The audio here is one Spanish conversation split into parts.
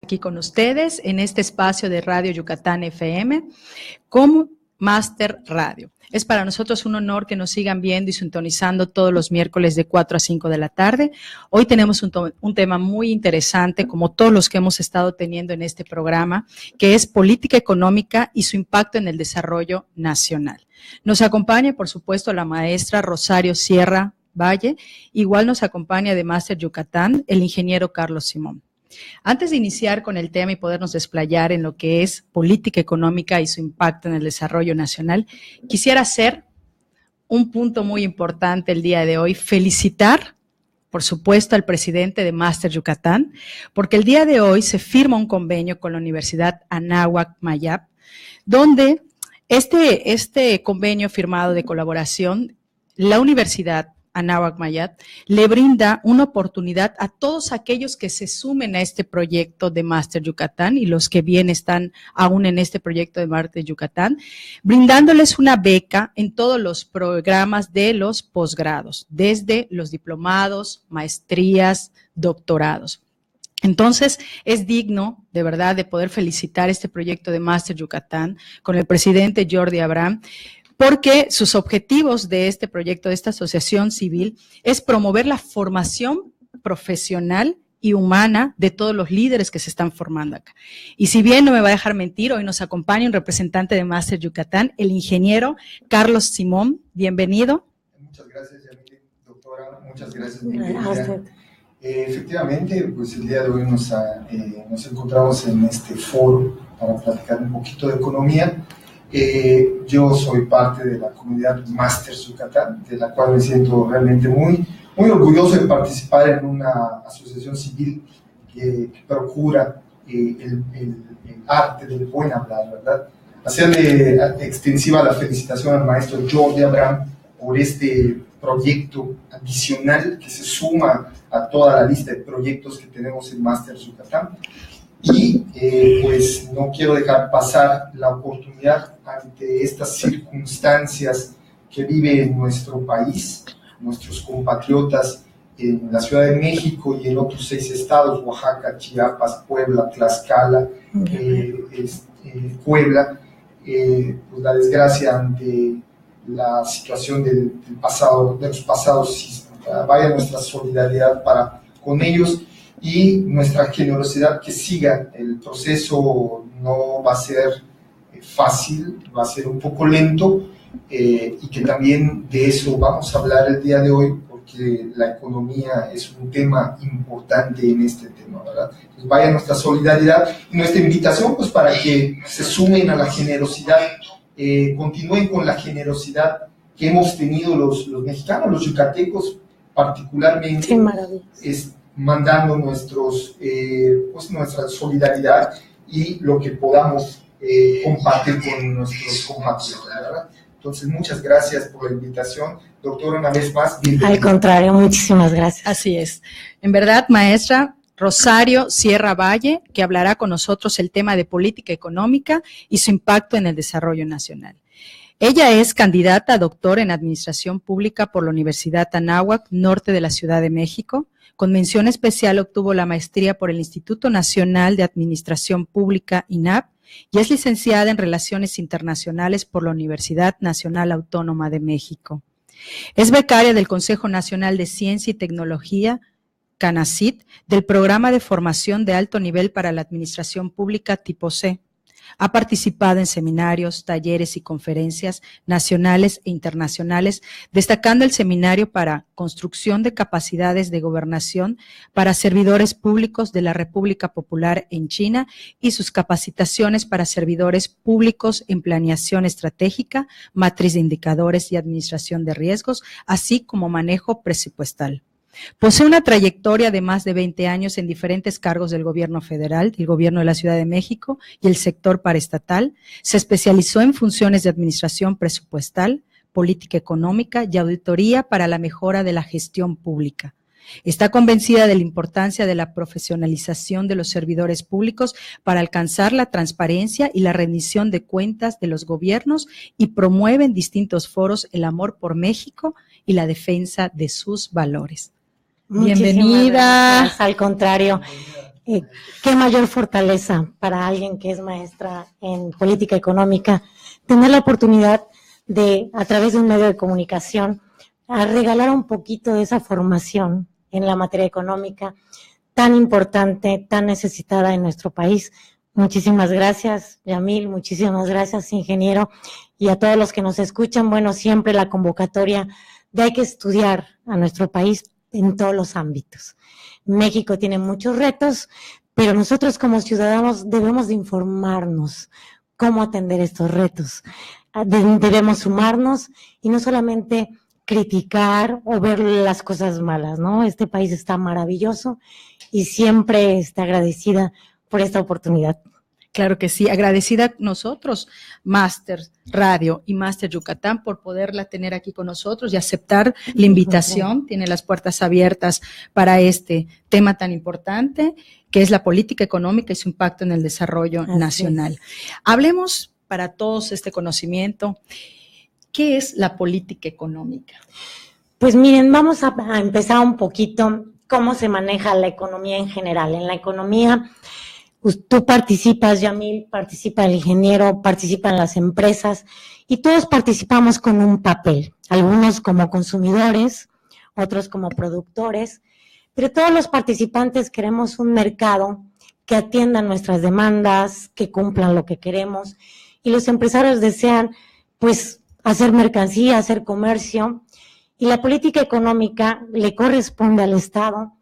Aquí con ustedes en este espacio de Radio Yucatán FM como Máster Radio. Es para nosotros un honor que nos sigan viendo y sintonizando todos los miércoles de 4 a 5 de la tarde. Hoy tenemos un tema muy interesante, como todos los que hemos estado teniendo en este programa, que es política económica y su impacto en el desarrollo nacional. Nos acompaña, por supuesto, la maestra Rosario Sierra Valle. Igual nos acompaña de Máster Yucatán el ingeniero Carlos Simón. Antes de iniciar con el tema y podernos desplayar en lo que es política económica y su impacto en el desarrollo nacional, quisiera hacer un punto muy importante el día de hoy, felicitar, por supuesto, al presidente de Máster Yucatán, porque el día de hoy se firma un convenio con la Universidad Anáhuac Mayap, donde este convenio firmado de colaboración, la Universidad Anáhuac Mayap le brinda una oportunidad a todos aquellos que se sumen a este proyecto de Máster Yucatán y los que bien están aún en este proyecto de Máster Yucatán, brindándoles una beca en todos los programas de los posgrados, desde los diplomados, maestrías, doctorados. Entonces, es digno, de verdad, de poder felicitar este proyecto de Máster Yucatán con el presidente Jordi Abraham, porque sus objetivos de este proyecto, de esta asociación civil, es promover la formación profesional y humana de todos los líderes que se están formando acá. Y si bien no me va a dejar mentir, hoy nos acompaña un representante de Máster Yucatán, el ingeniero Carlos Simón. Bienvenido. Muchas gracias, Yamile, doctora. Muchas gracias. Efectivamente, pues el día de hoy nos encontramos en este foro para platicar un poquito de economía. Yo soy parte de la comunidad Máster Yucatán, de la cual me siento realmente muy orgulloso de participar en una asociación civil que procura el arte del buen hablar, ¿verdad? Hacerle extensiva la felicitación al maestro Jordi Abraham por este proyecto adicional que se suma a toda la lista de proyectos que tenemos en Máster Yucatán. Y pues no quiero dejar pasar la oportunidad ante estas circunstancias que vive nuestro país, nuestros compatriotas en la Ciudad de México y en otros 6 estados, Oaxaca, Chiapas, Puebla, Tlaxcala, Puebla, pues la desgracia ante la situación de los pasados sismos. Vaya nuestra solidaridad con ellos y nuestra generosidad que siga. El proceso no va a ser fácil, va a ser un poco lento y que también de eso vamos a hablar el día de hoy, porque la economía es un tema importante en este tema, ¿verdad? Entonces vaya nuestra solidaridad y nuestra invitación pues para que se sumen a la generosidad, continúen con la generosidad que hemos tenido los mexicanos, los yucatecos particularmente. Qué maravilla. Mandando nuestra solidaridad y lo que podamos compartir con nuestros compatriotas, ¿verdad? Entonces, muchas gracias por la invitación. Doctora, una vez más, bienvenida. Al contrario, muchísimas gracias. Así es. En verdad, maestra Rosario Sierra Valle, que hablará con nosotros el tema de política económica y su impacto en el desarrollo nacional. Ella es candidata a doctor en Administración Pública por la Universidad Anáhuac, norte de la Ciudad de México. Con mención especial obtuvo la maestría por el Instituto Nacional de Administración Pública, INAP, y es licenciada en Relaciones Internacionales por la Universidad Nacional Autónoma de México. Es becaria del Consejo Nacional de Ciencia y Tecnología, CANACYT, del Programa de Formación de Alto Nivel para la Administración Pública tipo C. Ha participado en seminarios, talleres y conferencias nacionales e internacionales, destacando el seminario para construcción de capacidades de gobernación para servidores públicos de la República Popular en China y sus capacitaciones para servidores públicos en planeación estratégica, matriz de indicadores y administración de riesgos, así como manejo presupuestal. Posee una trayectoria de más de 20 años en diferentes cargos del gobierno federal, el gobierno de la Ciudad de México y el sector paraestatal. Se especializó en funciones de administración presupuestal, política económica y auditoría para la mejora de la gestión pública. Está convencida de la importancia de la profesionalización de los servidores públicos para alcanzar la transparencia y la rendición de cuentas de los gobiernos y promueve en distintos foros el amor por México y la defensa de sus valores. Bienvenida. Al contrario. Qué mayor fortaleza para alguien que es maestra en política económica, tener la oportunidad de, a través de un medio de comunicación, a regalar un poquito de esa formación en la materia económica tan importante, tan necesitada en nuestro país. Muchísimas gracias, Yamil, muchísimas gracias, ingeniero, y a todos los que nos escuchan. Bueno, siempre la convocatoria de hay que estudiar a nuestro país en todos los ámbitos. México tiene muchos retos, pero nosotros como ciudadanos debemos de informarnos cómo atender estos retos. Debemos sumarnos y no solamente criticar o ver las cosas malas, ¿no? Este país está maravilloso y siempre está agradecida por esta oportunidad. Claro que sí, agradecida nosotros, Máster Radio y Máster Yucatán, por poderla tener aquí con nosotros y aceptar la invitación. Tiene las puertas abiertas para este tema tan importante, que es la política económica y su impacto en el desarrollo nacional. Hablemos para todos este conocimiento. ¿Qué es la política económica? Pues miren, vamos a empezar un poquito cómo se maneja la economía en general. En la economía, tú participas, Yamil, participa el ingeniero, participan las empresas y todos participamos con un papel, algunos como consumidores, otros como productores, pero todos los participantes queremos un mercado que atienda nuestras demandas, que cumplan lo que queremos, y los empresarios desean, pues, hacer mercancía, hacer comercio, y la política económica le corresponde al Estado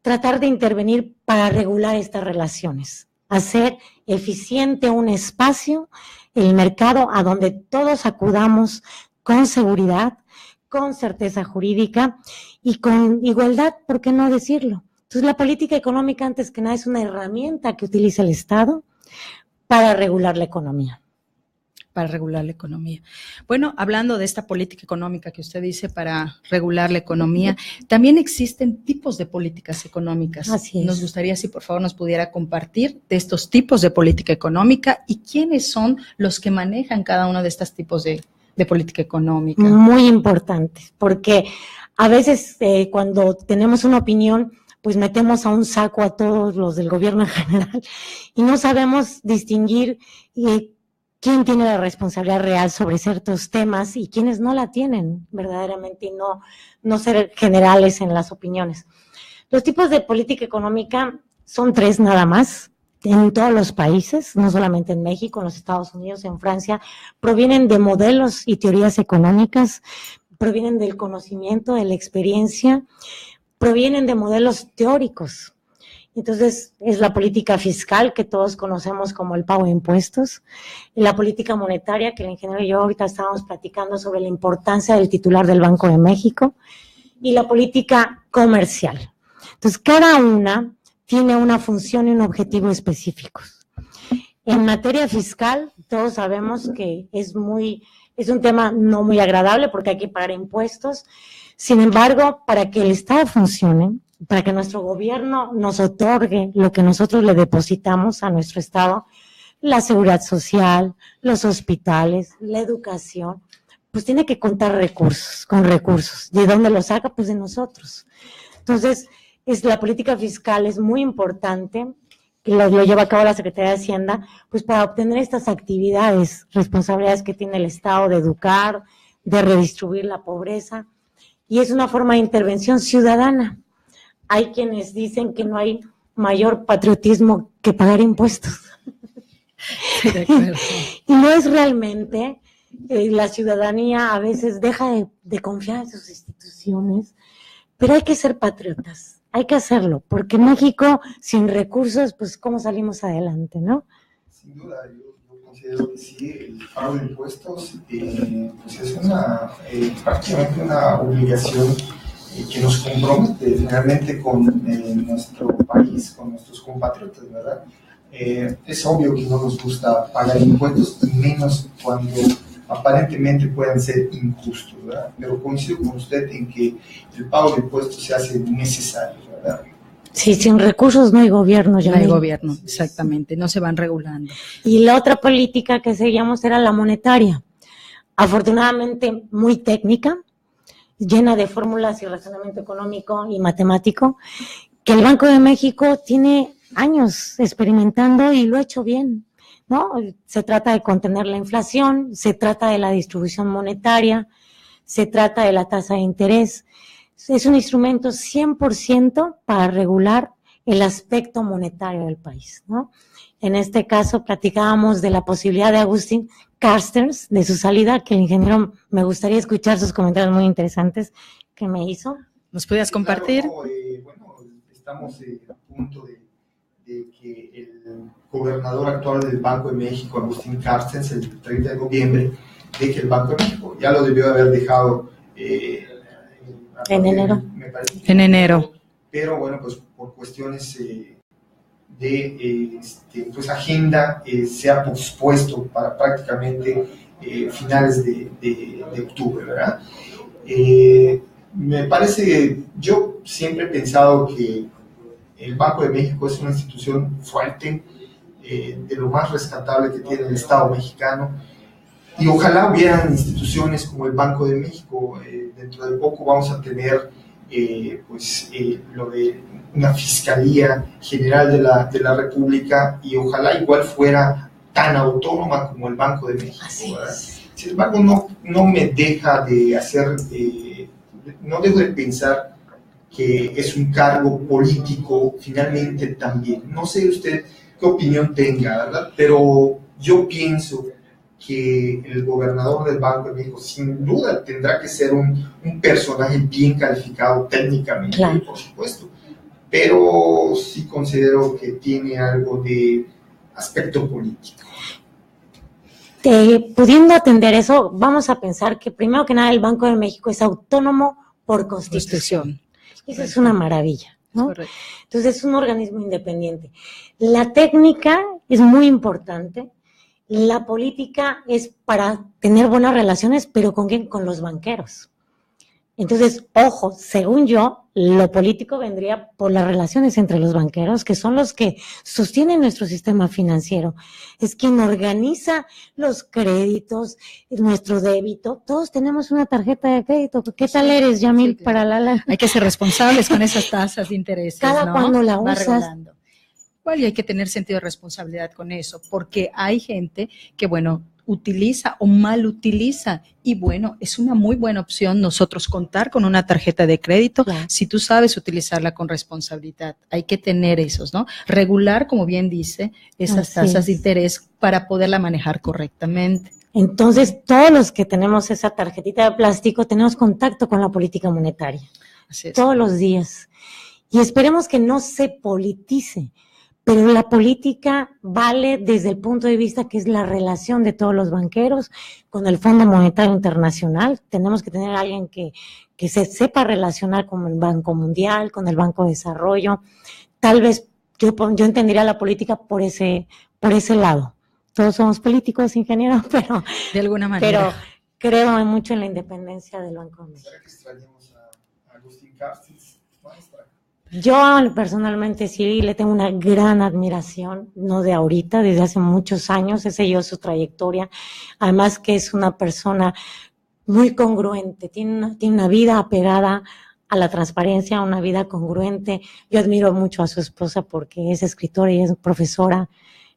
tratar de intervenir para regular estas relaciones, hacer eficiente un espacio, el mercado, a donde todos acudamos con seguridad, con certeza jurídica y con igualdad, ¿por qué no decirlo? Entonces, la política económica, antes que nada, es una herramienta que utiliza el Estado para regular la economía. Para regular la economía. Bueno, hablando de esta política económica que usted dice para regular la economía, también existen tipos de políticas económicas. Así es. Nos gustaría si por favor nos pudiera compartir de estos tipos de política económica y quiénes son los que manejan cada uno de estos tipos de política económica. Muy importante, porque a veces cuando tenemos una opinión, pues metemos a un saco a todos los del gobierno en general y no sabemos distinguir quién tiene la responsabilidad real sobre ciertos temas y quiénes no la tienen verdaderamente, y no ser generales en las opiniones. Los tipos de política económica son 3 nada más, en todos los países, no solamente en México, en los Estados Unidos, en Francia, provienen de modelos y teorías económicas, provienen del conocimiento, de la experiencia, provienen de modelos teóricos. Entonces, es la política fiscal, que todos conocemos como el pago de impuestos, y la política monetaria, que el ingeniero y yo ahorita estábamos platicando sobre la importancia del titular del Banco de México, y la política comercial. Entonces, cada una tiene una función y un objetivo específicos. En materia fiscal, todos sabemos que es un tema no muy agradable porque hay que pagar impuestos. Sin embargo, para que el Estado funcione, para que nuestro gobierno nos otorgue lo que nosotros le depositamos a nuestro Estado, la seguridad social, los hospitales, la educación, pues tiene que contar con recursos. ¿De dónde los saca? Pues de nosotros. Entonces, la política fiscal es muy importante, que lo lleva a cabo la Secretaría de Hacienda, pues para obtener estas actividades, responsabilidades que tiene el Estado de educar, de redistribuir la pobreza, y es una forma de intervención ciudadana. Hay quienes dicen que no hay mayor patriotismo que pagar impuestos. De acuerdo. Y no es realmente, la ciudadanía a veces deja de confiar en sus instituciones, pero hay que ser patriotas, hay que hacerlo, porque México sin recursos, pues ¿cómo salimos adelante, no? Sin duda, yo considero que sí, el pago de impuestos pues es prácticamente una obligación que nos compromete finalmente con nuestro país, con nuestros compatriotas, ¿verdad? Es obvio que no nos gusta pagar impuestos, menos cuando aparentemente puedan ser injustos, ¿verdad? Pero coincido con usted en que el pago de impuestos se hace necesario, ¿verdad? Sí, sin recursos no hay gobierno. No hay gobierno, exactamente, no se van regulando. Y la otra política que seguíamos era la monetaria, afortunadamente muy técnica, llena de fórmulas y razonamiento económico y matemático, que el Banco de México tiene años experimentando y lo ha hecho bien, ¿no? Se trata de contener la inflación, se trata de la distribución monetaria, se trata de la tasa de interés. Es un instrumento 100% para regular el aspecto monetario del país, ¿no? En este caso platicábamos de la posibilidad de Agustín Carstens, de su salida, que el ingeniero, me gustaría escuchar sus comentarios muy interesantes que me hizo. ¿Nos podías compartir? Claro, bueno, estamos a punto de que el gobernador actual del Banco de México, Agustín Carstens, el 30 de noviembre, deje el Banco de México. Ya lo debió haber dejado en enero. Me parece. En enero. Pero bueno, pues por cuestiones de pues agenda se ha pospuesto para prácticamente finales de octubre, ¿verdad? Me parece, yo siempre he pensado que el Banco de México es una institución fuerte, de lo más rescatable que tiene el Estado mexicano, y ojalá hubieran instituciones como el Banco de México. Dentro de poco vamos a tener lo de una Fiscalía General de la República, y ojalá igual fuera tan autónoma como el Banco de México, ¿verdad? Sin embargo, no me deja de hacer, no dejo de pensar que es un cargo político finalmente también. No sé usted qué opinión tenga, ¿verdad? Pero yo pienso que el gobernador del Banco de México sin duda tendrá que ser un personaje bien calificado técnicamente, claro, por supuesto, pero sí considero que tiene algo de aspecto político. Pudiendo atender eso, vamos a pensar que primero que nada el Banco de México es autónomo por Constitución. Eso es una maravilla, ¿no? Correcto. Entonces es un organismo independiente. La técnica es muy importante. La política es para tener buenas relaciones, pero ¿con quién? Con los banqueros. Entonces, ojo, según yo, lo político vendría por las relaciones entre los banqueros, que son los que sostienen nuestro sistema financiero. Es quien organiza los créditos, nuestro débito. Todos tenemos una tarjeta de crédito. ¿Qué tal eres, Yamil, sí, para la? Hay que ser responsables con esas tasas de interés. Cada ¿no? cuando la usas. Igual y hay que tener sentido de responsabilidad con eso, porque hay gente que, bueno, utiliza o mal utiliza, y bueno, es una muy buena opción nosotros contar con una tarjeta de crédito, claro, si tú sabes utilizarla con responsabilidad. Hay que tener esos, ¿no? Regular, como bien dice, esas tasas de interés para poderla manejar correctamente. Entonces, todos los que tenemos esa tarjetita de plástico tenemos contacto con la política monetaria. Así es. Todos los días. Y esperemos que no se politice. Pero la política vale desde el punto de vista que es la relación de todos los banqueros con el Fondo Monetario Internacional. Tenemos que tener a alguien que se sepa relacionar con el Banco Mundial, con el Banco de Desarrollo. Tal vez yo entendería la política por ese lado. Todos somos políticos, ingeniero, pero de alguna manera. Pero creo mucho en la independencia del Banco de México. ¿Será que extrañamos a Agustín Carstens, maestra? Yo personalmente sí le tengo una gran admiración, no de ahorita, desde hace muchos años he seguido su trayectoria, además que es una persona muy congruente, tiene una vida apegada a la transparencia, una vida congruente. Yo admiro mucho a su esposa porque es escritora y es profesora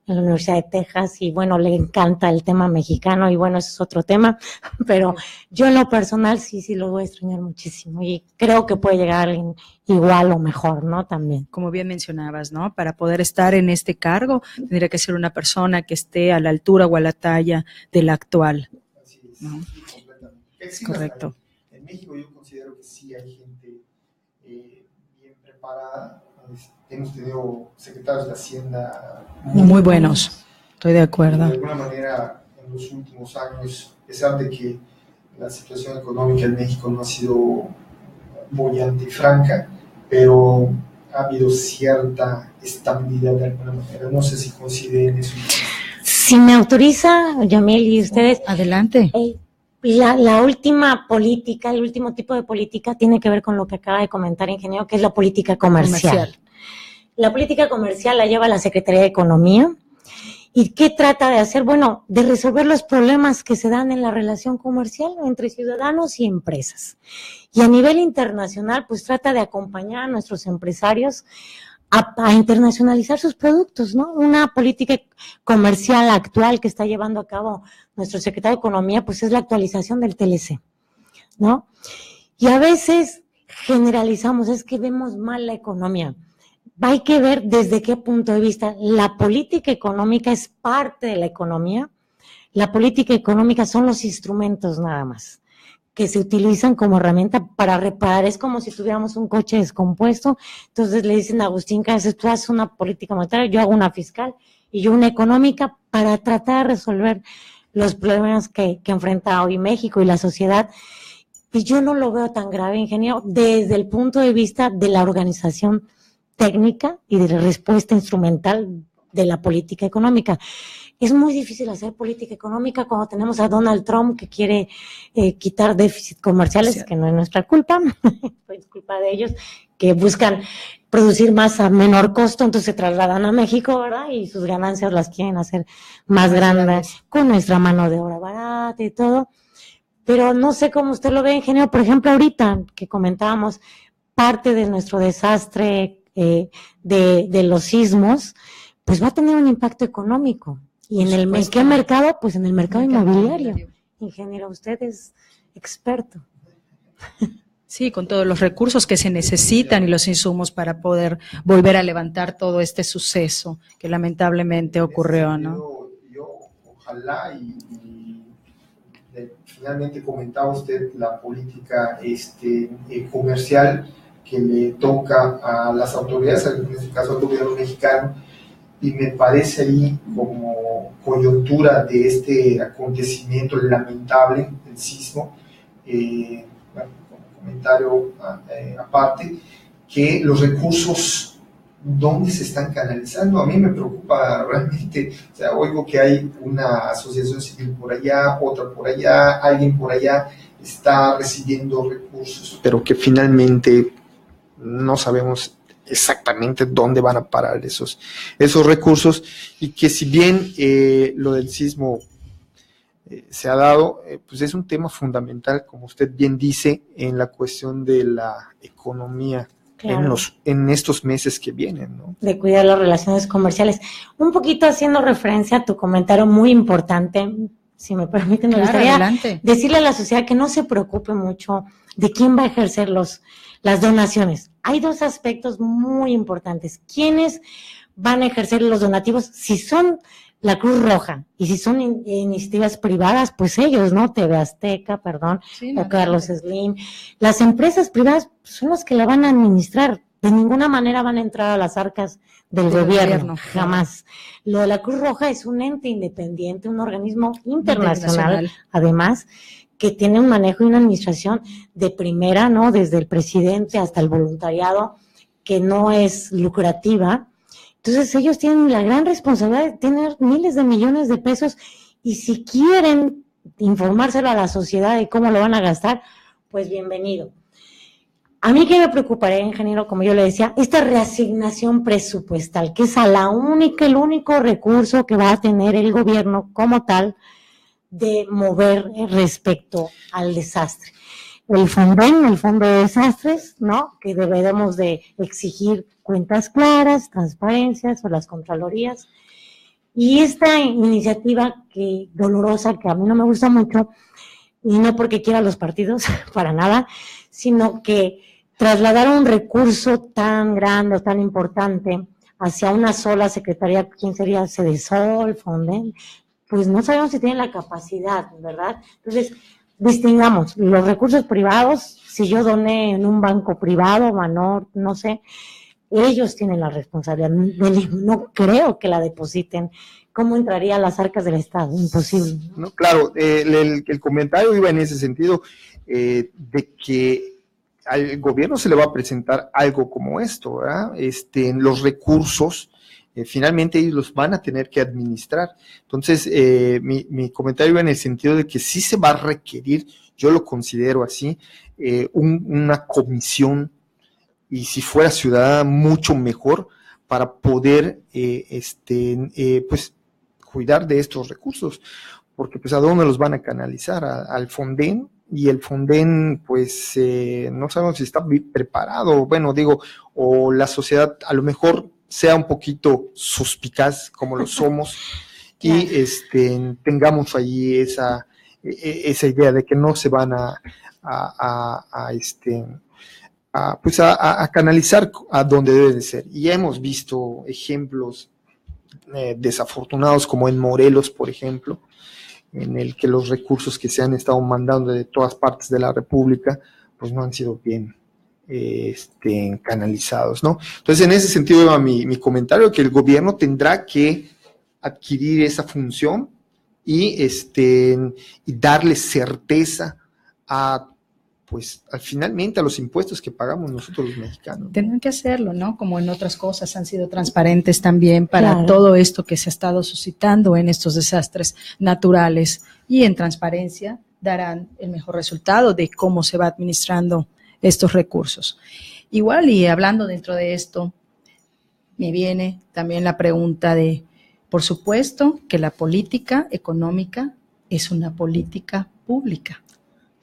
en la Universidad de Texas, y bueno, le encanta el tema mexicano, y bueno, ese es otro tema, pero yo en lo personal sí lo voy a extrañar muchísimo, y creo que puede llegar a alguien igual o mejor, ¿no? También. Como bien mencionabas, ¿no? Para poder estar en este cargo, tendría que ser una persona que esté a la altura o a la talla de la actual. Así es, ¿no? Sí, completamente. Es correcto. En México yo considero que sí hay gente bien preparada. Hemos tenido secretarios de Hacienda muy buenos, estoy de acuerdo. De alguna manera, en los últimos años, a pesar de que la situación económica en México no ha sido bollante y franca, pero ha habido cierta estabilidad de alguna manera. No sé si coinciden eso. Si me autoriza, Yamil, y ustedes. Adelante. La última política, el último tipo de política tiene que ver con lo que acaba de comentar, ingeniero, que es la política comercial. La política comercial la lleva la Secretaría de Economía. ¿Y qué trata de hacer? Bueno, de resolver los problemas que se dan en la relación comercial entre ciudadanos y empresas. Y a nivel internacional, pues trata de acompañar a nuestros empresarios a internacionalizar sus productos, ¿no? Una política comercial actual que está llevando a cabo nuestro secretario de Economía, pues es la actualización del TLC, ¿no? Y a veces generalizamos, es que vemos mal la economía. Hay que ver desde qué punto de vista. La política económica es parte de la economía. La política económica son los instrumentos nada más que se utilizan como herramienta para reparar. Es como si tuviéramos un coche descompuesto, entonces le dicen a Agustín Cáceres, tú haces una política monetaria, yo hago una fiscal y yo una económica para tratar de resolver los problemas que enfrenta hoy México y la sociedad. Pues yo no lo veo tan grave, ingeniero, desde el punto de vista de la organización técnica y de la respuesta instrumental de la política económica. Es muy difícil hacer política económica cuando tenemos a Donald Trump que quiere quitar déficit comerciales, sí, que no es nuestra culpa, es culpa de ellos, que buscan producir más a menor costo, entonces se trasladan a México, ¿verdad? Y sus ganancias las quieren hacer más grandes con nuestra mano de obra barata y todo. Pero no sé cómo usted lo ve, ingeniero. Por ejemplo, ahorita que comentábamos parte de nuestro desastre de los sismos, pues va a tener un impacto económico. ¿Y en qué mercado? Pues en el mercado inmobiliario. Ingeniero, usted es experto. Sí, con todos los recursos que se necesitan y los insumos para poder volver a levantar todo este suceso que lamentablemente ocurrió, ¿no? Yo ojalá finalmente comentaba usted la política comercial que le toca a las autoridades, en este caso al gobierno mexicano, y me parece ahí como coyuntura de este acontecimiento lamentable, el sismo, bueno, como comentario aparte, que los recursos, ¿dónde se están canalizando? A mí me preocupa realmente, o sea, oigo que hay una asociación civil por allá, otra por allá, alguien por allá está recibiendo recursos, pero que finalmente no sabemos exactamente dónde van a parar esos recursos, y que si bien lo del sismo se ha dado, pues es un tema fundamental, como usted bien dice, en la cuestión de la economía. Claro. En estos meses que vienen, ¿no? De cuidar las relaciones comerciales. Un poquito haciendo referencia a tu comentario muy importante, si me permiten, me gustaría decirle a la sociedad que no se preocupe mucho de quién va a ejercer las donaciones. Hay dos aspectos muy importantes. ¿Quiénes van a ejercer los donativos? Si son la Cruz Roja y si son iniciativas privadas, pues ellos, ¿no? TV Azteca, sí, o Carlos Slim. Las empresas privadas son las que la van a administrar. De ninguna manera van a entrar a las arcas del gobierno, jamás. Lo de la Cruz Roja es un ente independiente, un organismo internacional, además, que tiene un manejo y una administración de primera, ¿no? Desde el presidente hasta el voluntariado, que no es lucrativa. Entonces ellos tienen la gran responsabilidad de tener miles de millones de pesos, y si quieren informárselo a la sociedad de cómo lo van a gastar, pues bienvenido. A mí que me preocuparía, ingeniero, como yo le decía, esta reasignación presupuestal, que es el único recurso que va a tener el gobierno como tal de mover respecto al desastre. El FONDEN, el Fondo de Desastres, ¿no? Que deberemos de exigir cuentas claras, transparencias o las contralorías. Y esta iniciativa dolorosa, que a mí no me gusta mucho, y no porque quiera los partidos, para nada, sino que trasladar un recurso tan grande o tan importante hacia una sola secretaría, ¿quién sería? Cedesol, FONDEN, pues no sabemos si tienen la capacidad, ¿verdad? Entonces, distingamos los recursos privados. Si yo doné en un banco privado, Banorte, no sé, ellos tienen la responsabilidad. No creo que la depositen. ¿Cómo entraría a las arcas del Estado? Imposible. No, claro, el comentario iba en ese sentido, de que al gobierno se le va a presentar algo como esto, ¿verdad? Los recursos, finalmente ellos los van a tener que administrar. Entonces, mi comentario iba en el sentido de que sí se va a requerir, yo lo considero así, una comisión, y si fuera ciudadana, mucho mejor, para poder, pues, cuidar de estos recursos, porque pues a dónde los van a canalizar, al FONDEN, y el Fonden, pues, no sabemos si está preparado, bueno, digo, o la sociedad a lo mejor sea un poquito suspicaz, como lo somos, claro. Y tengamos ahí esa idea de que no se van a canalizar a donde debe de ser. Y ya hemos visto ejemplos desafortunados, como en Morelos, por ejemplo, en el que los recursos que se han estado mandando de todas partes de la República, pues no han sido bien canalizados, ¿no? Entonces, en ese sentido iba mi comentario, que el gobierno tendrá que adquirir esa función y darle certeza finalmente a los impuestos que pagamos nosotros los mexicanos. Tendrán que hacerlo, ¿no? Como en otras cosas han sido transparentes también para todo esto que se ha estado suscitando en estos desastres naturales, y en transparencia darán el mejor resultado de cómo se va administrando estos recursos. Igual, y hablando dentro de esto, me viene también la pregunta de, por supuesto, que la política económica es una política pública.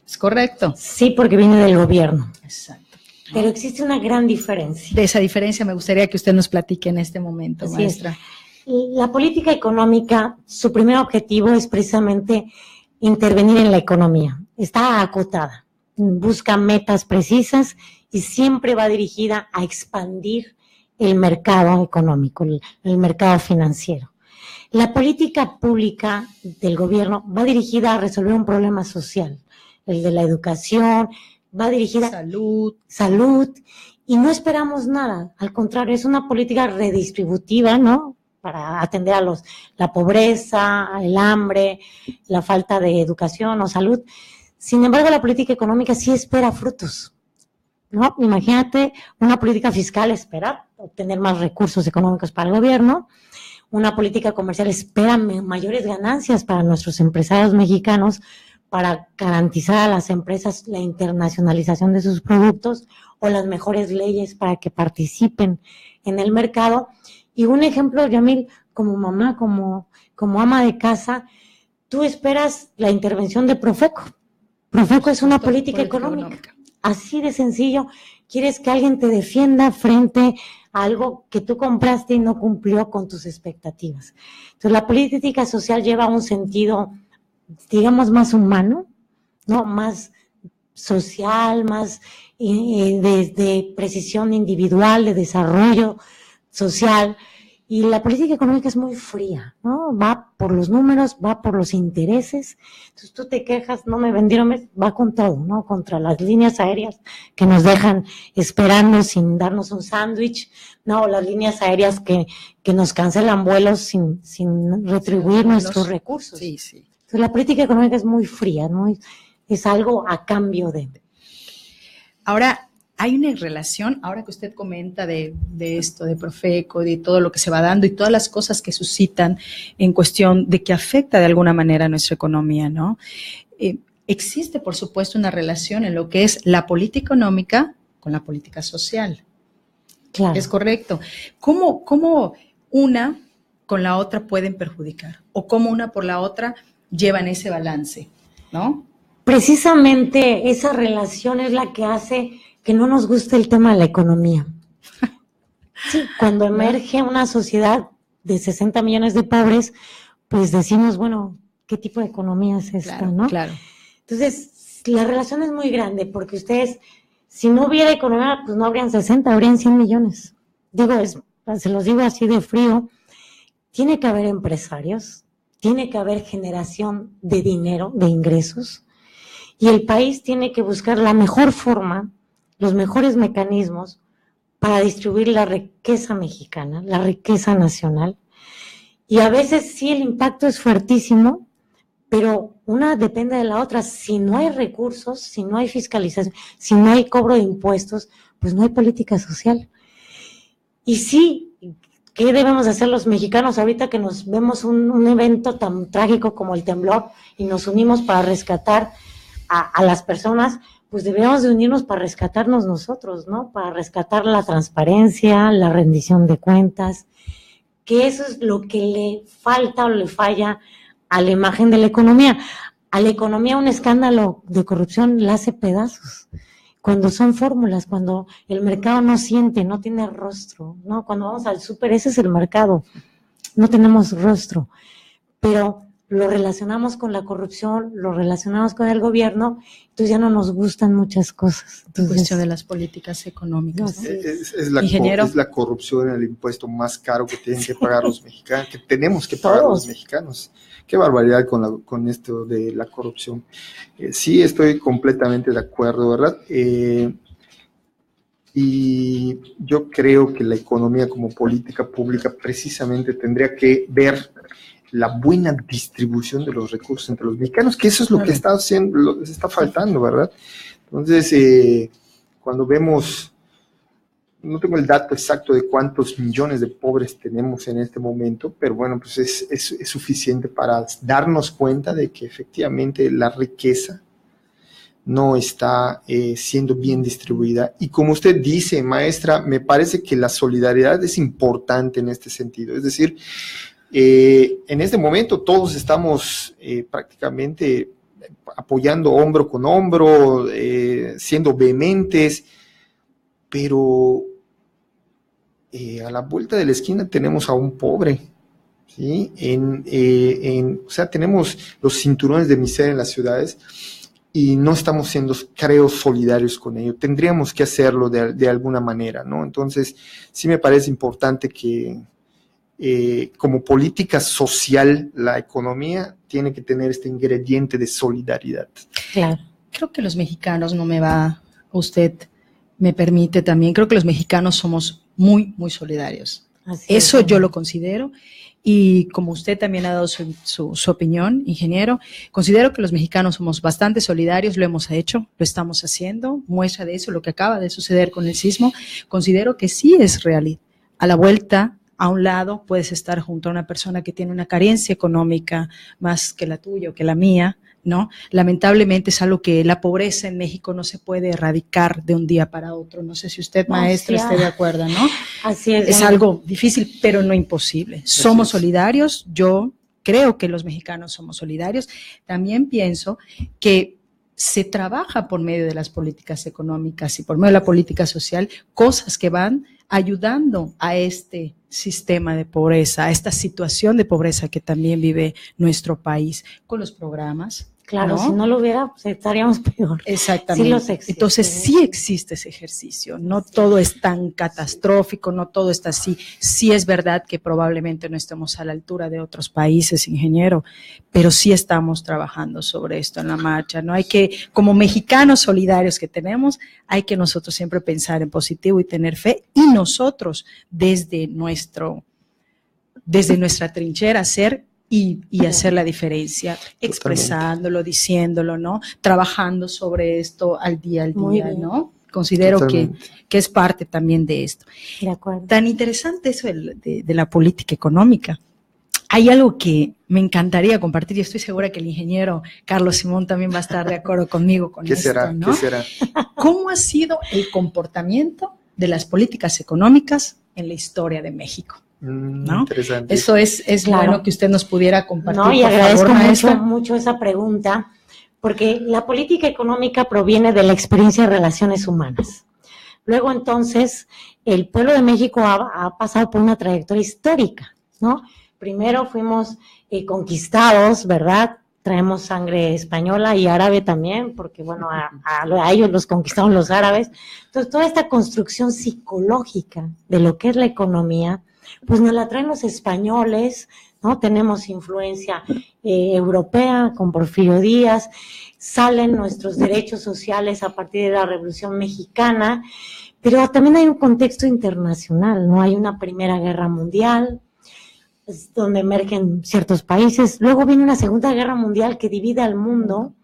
¿Es correcto? Sí, porque viene del gobierno. Exacto. Pero existe una gran diferencia. De esa diferencia me gustaría que usted nos platique en este momento, Así maestra. Es. La política económica, su primer objetivo es precisamente intervenir en la economía. Está acotada, busca metas precisas y siempre va dirigida a expandir el mercado económico, el mercado financiero. La política pública del gobierno va dirigida a resolver un problema social, el de la educación, va dirigida a salud, y no esperamos nada, al contrario, es una política redistributiva, ¿no? Para atender a la pobreza, el hambre, la falta de educación o salud. Sin embargo, la política económica sí espera frutos, ¿no? Imagínate, una política fiscal espera obtener más recursos económicos para el gobierno, una política comercial espera mayores ganancias para nuestros empresarios mexicanos, para garantizar a las empresas la internacionalización de sus productos o las mejores leyes para que participen en el mercado. Y un ejemplo, Yamil, como mamá, como ama de casa, tú esperas la intervención de Profeco. Profeco es una política económica. Así de sencillo. Quieres que alguien te defienda frente a algo que tú compraste y no cumplió con tus expectativas. Entonces, la política social lleva un sentido, digamos, más humano, ¿no? Más social, más de precisión individual, de desarrollo social. Y la política económica es muy fría, ¿no? Va por los números, va por los intereses. Entonces tú te quejas, no me vendieron, va con todo, ¿no? Contra las líneas aéreas que nos dejan esperando sin darnos un sándwich, ¿no? Las líneas aéreas que nos cancelan vuelos sin retribuir nuestros recursos. Sí, sí. Entonces la política económica es muy fría, ¿no? Es algo a cambio de. Ahora, hay una relación, ahora que usted comenta de esto, de Profeco, de todo lo que se va dando y todas las cosas que suscitan en cuestión de que afecta de alguna manera a nuestra economía, ¿no? Existe, por supuesto, una relación en lo que es la política económica con la política social. Claro. ¿Es correcto? ¿Cómo una con la otra pueden perjudicar? ¿O cómo una por la otra llevan ese balance, ¿no? Precisamente esa relación es la que hace que no nos guste el tema de la economía. Sí, cuando emerge una sociedad de 60 millones de pobres, pues decimos, bueno, ¿qué tipo de economía es esta, claro, no? Claro. Entonces, la relación es muy grande, porque ustedes, si no hubiera economía, pues no habrían 60, habrían 100 millones. Se los digo así de frío, tiene que haber empresarios, tiene que haber generación de dinero, de ingresos, y el país tiene que buscar la mejor forma, los mejores mecanismos para distribuir la riqueza mexicana, la riqueza nacional. Y a veces sí el impacto es fuertísimo, pero una depende de la otra. Si no hay recursos, si no hay fiscalización, si no hay cobro de impuestos, pues no hay política social. Y sí, ¿qué debemos hacer los mexicanos ahorita que nos vemos un evento tan trágico como el temblor y nos unimos para rescatar a las personas? Pues debemos de unirnos para rescatarnos nosotros, ¿no? Para rescatar la transparencia, la rendición de cuentas, que eso es lo que le falta o le falla a la imagen de la economía. a la economía un escándalo de corrupción la hace pedazos. Cuando son fórmulas, cuando el mercado no siente, no tiene rostro, ¿no? Cuando vamos al súper, ese es el mercado, no tenemos rostro, pero lo relacionamos con la corrupción, lo relacionamos con el gobierno, entonces ya no nos gustan muchas cosas. En cuestión de las políticas económicas, ¿no? Es la corrupción, el impuesto más caro que tienen que pagar los mexicanos, que tenemos que pagar los mexicanos. Qué barbaridad con esto de la corrupción. Sí, estoy completamente de acuerdo, ¿verdad? Y yo creo que la economía como política pública precisamente tendría que ver la buena distribución de los recursos entre los mexicanos, que eso es lo que está haciendo, está faltando, ¿verdad? Entonces, cuando vemos, no tengo el dato exacto de cuántos millones de pobres tenemos en este momento, pero bueno, pues es suficiente para darnos cuenta de que efectivamente la riqueza no está siendo bien distribuida. Y como usted dice, maestra, me parece que la solidaridad es importante en este sentido. Es decir, en este momento todos estamos prácticamente apoyando hombro con hombro, siendo vehementes, pero a la vuelta de la esquina tenemos a un pobre, ¿sí? O sea, tenemos los cinturones de miseria en las ciudades y no estamos siendo, creo, solidarios con ello. Tendríamos que hacerlo de alguna manera, ¿no? Entonces, sí me parece importante que como política social, la economía tiene que tener este ingrediente de solidaridad. Claro. Creo que los mexicanos, usted me permite también, creo que los mexicanos somos muy, muy solidarios. Eso yo lo considero, y como usted también ha dado su opinión, ingeniero, considero que los mexicanos somos bastante solidarios, lo hemos hecho, lo estamos haciendo, muestra de eso lo que acaba de suceder con el sismo. Considero que sí es real. A la vuelta, a un lado, puedes estar junto a una persona que tiene una carencia económica más que la tuya o que la mía, ¿no? Lamentablemente es algo que la pobreza en México no se puede erradicar de un día para otro. No sé si usted, maestra, esté de acuerdo, ¿no? Así es. Es algo difícil, pero no imposible. Somos solidarios. Yo creo que los mexicanos somos solidarios. También pienso que se trabaja por medio de las políticas económicas y por medio de la política social, cosas que van ayudando a este sistema de pobreza, a esta situación de pobreza que también vive nuestro país, con los programas. Claro, ¿no? Si no lo hubiera, pues estaríamos peor. Exactamente. Sí los existe. Entonces sí existe ese ejercicio, no todo es tan catastrófico, no todo está así. Sí es verdad que probablemente no estemos a la altura de otros países, ingeniero, pero sí estamos trabajando sobre esto en la marcha. No hay que, como mexicanos solidarios que tenemos, hay que nosotros siempre pensar en positivo y tener fe, y nosotros desde nuestra trinchera hacer y hacer la diferencia, expresándolo, diciéndolo, ¿no? Trabajando sobre esto al día, ¿no? Considero que es parte también de esto. De acuerdo. Tan interesante eso de la política económica. Hay algo que me encantaría compartir y estoy segura que el ingeniero Carlos Simón también va a estar de acuerdo conmigo con esto, ¿no? ¿Qué será? ¿Cómo ha sido el comportamiento de las políticas económicas en la historia de México? ¿No? Interesante. Eso es claro. Bueno que usted nos pudiera compartir. No, y agradezco mucho esa pregunta, porque la política económica proviene de la experiencia de relaciones humanas. Luego, entonces, el pueblo de México ha pasado por una trayectoria histórica, ¿no? Primero fuimos conquistados, ¿verdad? Traemos sangre española y árabe también, porque, bueno, a ellos los conquistaron los árabes. Entonces, toda esta construcción psicológica de lo que es la economía, pues nos la traen los españoles, ¿no? Tenemos influencia europea con Porfirio Díaz, salen nuestros derechos sociales a partir de la Revolución Mexicana, pero también hay un contexto internacional, ¿no? Hay una Primera Guerra Mundial, donde emergen ciertos países, luego viene una Segunda Guerra Mundial que divide al mundo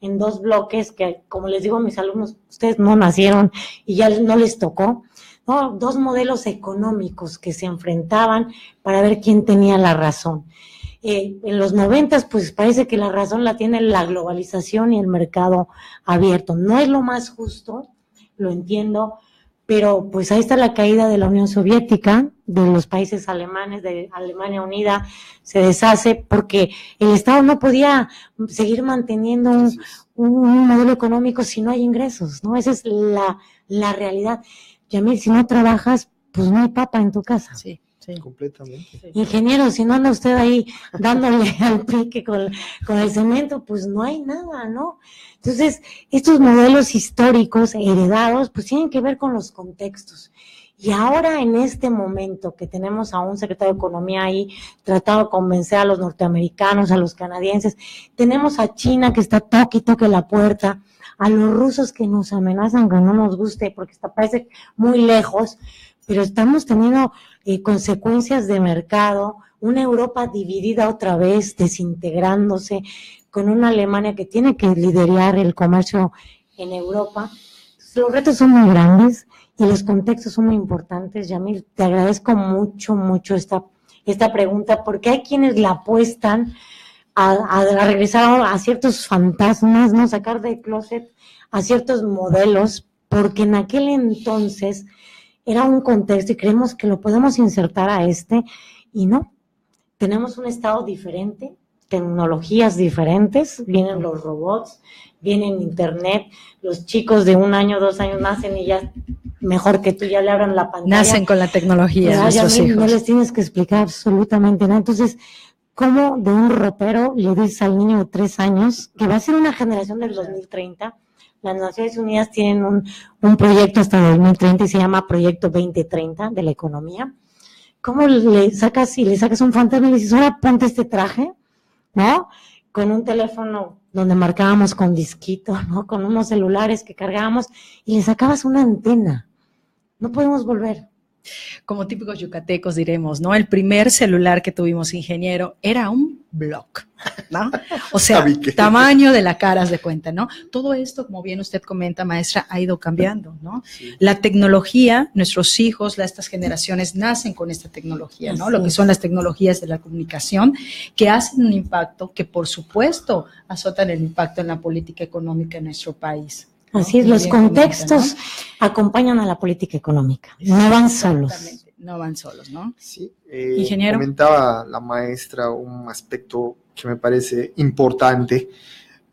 en dos bloques que, como les digo a mis alumnos, ustedes no nacieron y ya no les tocó, ¿no? Dos modelos económicos que se enfrentaban para ver quién tenía la razón. En los 90, pues parece que la razón la tiene la globalización y el mercado abierto. No es lo más justo, lo entiendo, pero pues ahí está la caída de la Unión Soviética, de los países alemanes, de Alemania Unida, se deshace porque el Estado no podía seguir manteniendo un modelo económico si no hay ingresos, ¿no? Esa es la realidad. Yamil, si no trabajas, pues no hay papa en tu casa. Sí. Sí. Completamente. Sí. Ingeniero, si no anda usted ahí dándole al pique con el cemento, pues no hay nada, ¿no? Entonces, estos modelos históricos heredados, pues tienen que ver con los contextos. Y ahora, en este momento que tenemos a un secretario de Economía ahí tratando de convencer a los norteamericanos, a los canadienses, tenemos a China que está toque y toque la puerta, a los rusos que nos amenazan que no nos guste porque está parece muy lejos, pero estamos teniendo consecuencias de mercado, una Europa dividida otra vez, desintegrándose, con una Alemania que tiene que liderar el comercio en Europa. Entonces, los retos son muy grandes y los contextos son muy importantes. Yamil, te agradezco mucho esta pregunta, porque hay quienes la apuestan a regresar a ciertos fantasmas, ¿no? Sacar del closet a ciertos modelos, porque en aquel entonces era un contexto y creemos que lo podemos insertar a y no. Tenemos un estado diferente, tecnologías diferentes, vienen los robots, viene internet, los chicos de 1 año, 2 años nacen y ya mejor que tú ya le abran la pantalla. Nacen con la tecnología, nuestros hijos. No les tienes que explicar absolutamente nada. Entonces, ¿cómo de un ropero le dices al niño de 3 años, que va a ser una generación del 2030, las Naciones Unidas tienen un proyecto hasta 2030 y se llama Proyecto 2030 de la economía? ¿Cómo le sacas un fantasma y le dices, ahora ponte este traje, ¿no? Con un teléfono donde marcábamos con disquito, ¿no? Con unos celulares que cargábamos y le sacabas una antena. No podemos volver. Como típicos yucatecos diremos, ¿no? El primer celular que tuvimos, ingeniero, era un block, ¿no? O sea, tamaño de la cara, haz de cuenta, ¿no? Todo esto, como bien usted comenta, maestra, ha ido cambiando, ¿no? Sí. La tecnología, nuestros hijos, estas generaciones nacen con esta tecnología, ¿no? Lo que son las tecnologías de la comunicación, que hacen un impacto, que por supuesto azotan el impacto en la política económica en nuestro país. ¿No? Así es, los contextos acompañan a la política económica, no van solos. No van solos, ¿no? Sí, ingeniero. Comentaba la maestra un aspecto que me parece importante,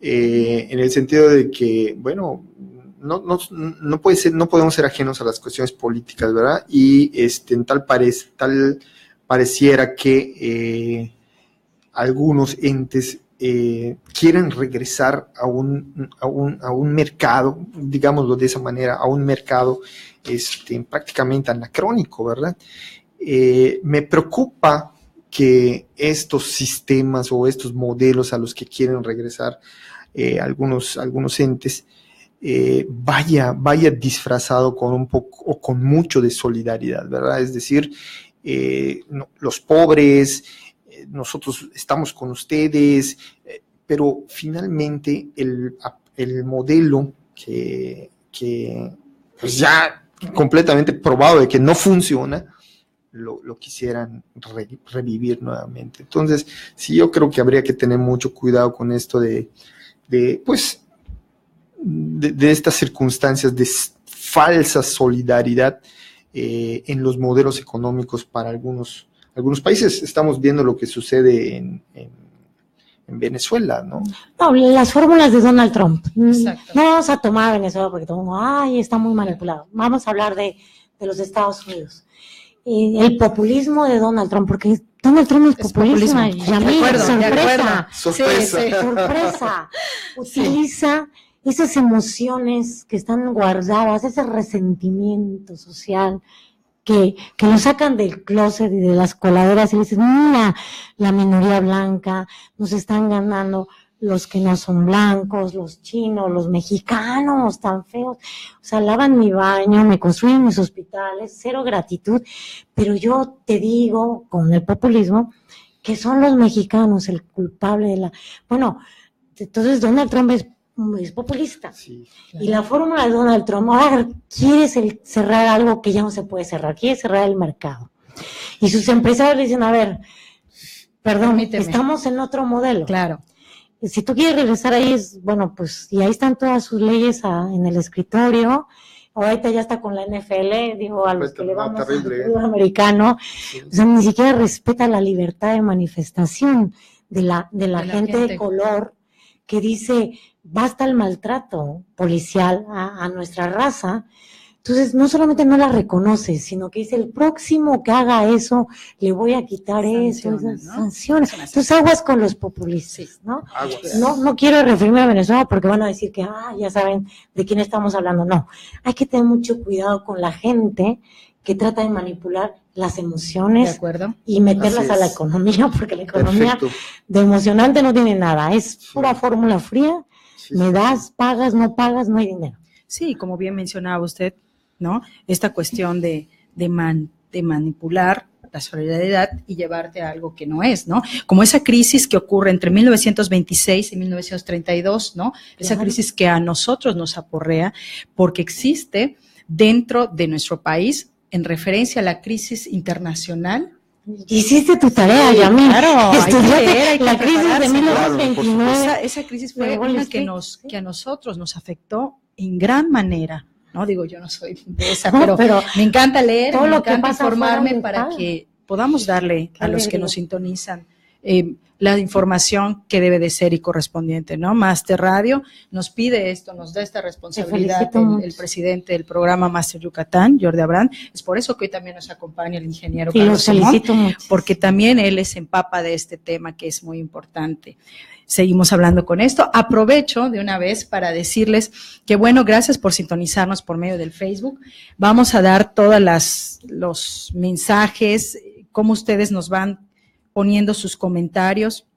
en el sentido de que, bueno, no podemos ser ajenos a las cuestiones políticas, ¿verdad? Y tal pareciera que algunos entes quieren regresar a un mercado, digámoslo de esa manera, a un mercado prácticamente anacrónico, ¿verdad? Me preocupa que estos sistemas o estos modelos a los que quieren regresar algunos entes vaya disfrazado con un poco o con mucho de solidaridad, ¿verdad? Es decir, los pobres, nosotros estamos con ustedes, pero finalmente el modelo que pues ya completamente probado de que no funciona, lo quisieran revivir nuevamente. Entonces, sí, yo creo que habría que tener mucho cuidado con esto de estas circunstancias de falsa solidaridad en los modelos económicos para algunos países. Estamos viendo lo que sucede en Venezuela, ¿no? No, las fórmulas de Donald Trump. Exacto. No vamos a tomar Venezuela porque todo el mundo, está muy manipulado. Vamos a hablar de los Estados Unidos. El populismo de Donald Trump, porque Donald Trump es populismo. Sorpresa. Sorpresa. Utiliza esas emociones que están guardadas, ese resentimiento social, que lo sacan del closet y de las coladeras y le dicen, mira, la minoría blanca, nos están ganando los que no son blancos, los chinos, los mexicanos tan feos, o sea, lavan mi baño, me construyen mis hospitales, cero gratitud, pero yo te digo, con el populismo, que son los mexicanos el culpable de bueno, entonces Donald Trump es populista. Sí, claro. Y la fórmula de Donald Trump, ahora quiere cerrar algo que ya no se puede cerrar, quiere cerrar el mercado. Y sus empresarios le dicen, a ver, perdón, permíteme, estamos en otro modelo. Claro. Si tú quieres regresar ahí, bueno, pues, y ahí están todas sus leyes en el escritorio, ahorita ya está con la NFL, digo, a los que le vamos al fútbol americano, Sí. o sea, ni siquiera respeta la libertad de manifestación de la gente de color, que dice, basta el maltrato policial a nuestra raza. Entonces, no solamente no la reconoce, sino que dice, el próximo que haga eso, le voy a quitar esas sanciones. Entonces, aguas con los populistas, ¿no? No quiero referirme a Venezuela porque van a decir que, ya saben de quién estamos hablando. No, hay que tener mucho cuidado con la gente que trata de manipular las emociones y meterlas a la economía, porque la economía de emocionante no tiene nada, es pura fórmula fría, me das, pagas, no hay dinero. Sí, como bien mencionaba usted, ¿no? Esta cuestión de manipular la solidaridad y llevarte a algo que no es, ¿no? Como esa crisis que ocurre entre 1926 y 1932, ¿no? Esa crisis que a nosotros nos aporrea porque existe dentro de nuestro país en referencia a la crisis internacional. Hiciste tu tarea, Yamil. Claro, hay la crisis de 1929. Esa crisis fue una que a nosotros nos afectó en gran manera. No digo, yo no soy de esa, pero me encanta leer, me encanta informarme para que podamos darle a los que nos sintonizan la información que debe de ser y correspondiente, ¿no? Master Radio nos pide esto, nos da esta responsabilidad el presidente del programa Master Yucatán, Jordi Abrán. Es por eso que hoy también nos acompaña el ingeniero Carlos Simón, porque también él es empapa de este tema que es muy importante. Seguimos hablando con esto. Aprovecho de una vez para decirles que, bueno, gracias por sintonizarnos por medio del Facebook. Vamos a dar todos los mensajes, cómo ustedes nos van poniendo sus comentarios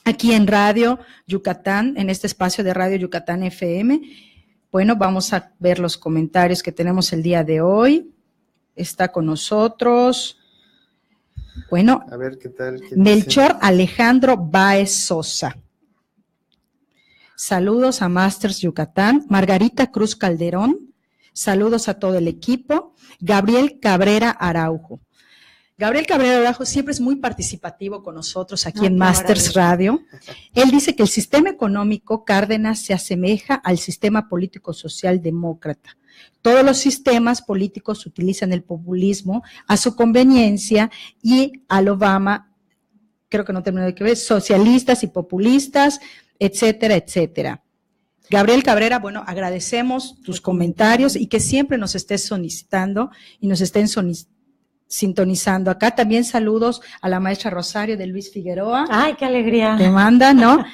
aquí en Radio Yucatán, en este espacio de Radio Yucatán FM. Bueno, vamos a ver los comentarios que tenemos el día de hoy. Está con nosotros, bueno, a ver, ¿qué tal? Melchor Alejandro Baez Sosa. Saludos a Masters Yucatán. Margarita Cruz Calderón. Saludos a todo el equipo. Gabriel Cabrera Araujo. Gabriel Cabrera Araujo siempre es muy participativo con nosotros aquí en Masters Radio. Él dice que el sistema económico Cárdenas se asemeja al sistema político-social demócrata. Todos los sistemas políticos utilizan el populismo a su conveniencia y al Obama, creo que no termino de ver, socialistas y populistas, etcétera, etcétera. Gabriel Cabrera, bueno, agradecemos tus comentarios y que siempre nos estés solicitando y nos estén sintonizando. Acá también saludos a la maestra Rosario de Luis Figueroa. ¡Ay, qué alegría! Te manda, ¿no?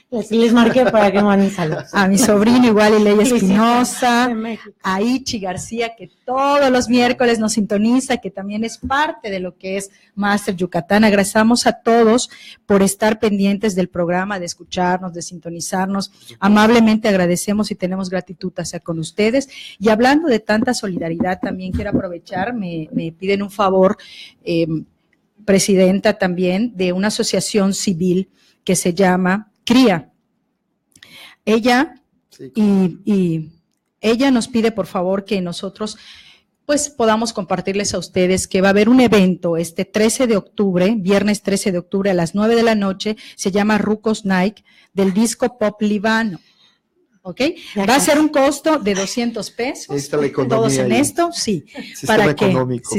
Les marqué para que manden saludos. A mi sobrino igual, Ileya Espinosa, a Ichi García, que todos los miércoles nos sintoniza, que también es parte de lo que es Master Yucatán. Agradecemos a todos por estar pendientes del programa, de escucharnos, de sintonizarnos. Amablemente agradecemos y tenemos gratitud hacia con ustedes. Y hablando de tanta solidaridad, también quiero aprovechar, me piden un favor, presidenta también de una asociación civil que se llama CRIA. Ella, y ella nos pide por favor que nosotros pues podamos compartirles a ustedes que va a haber un evento este 13 de octubre, viernes 13 de octubre a las 9 de la noche, se llama Rucos Nike, del disco pop libano. ¿Ok? Va a ser un costo de 200 pesos. Está la economía todos en ahí. Esto, sí. Sistema económico.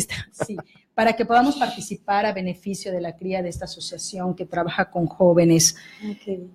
Sí, para que podamos participar a beneficio de la cría de esta asociación que trabaja con jóvenes. Okay.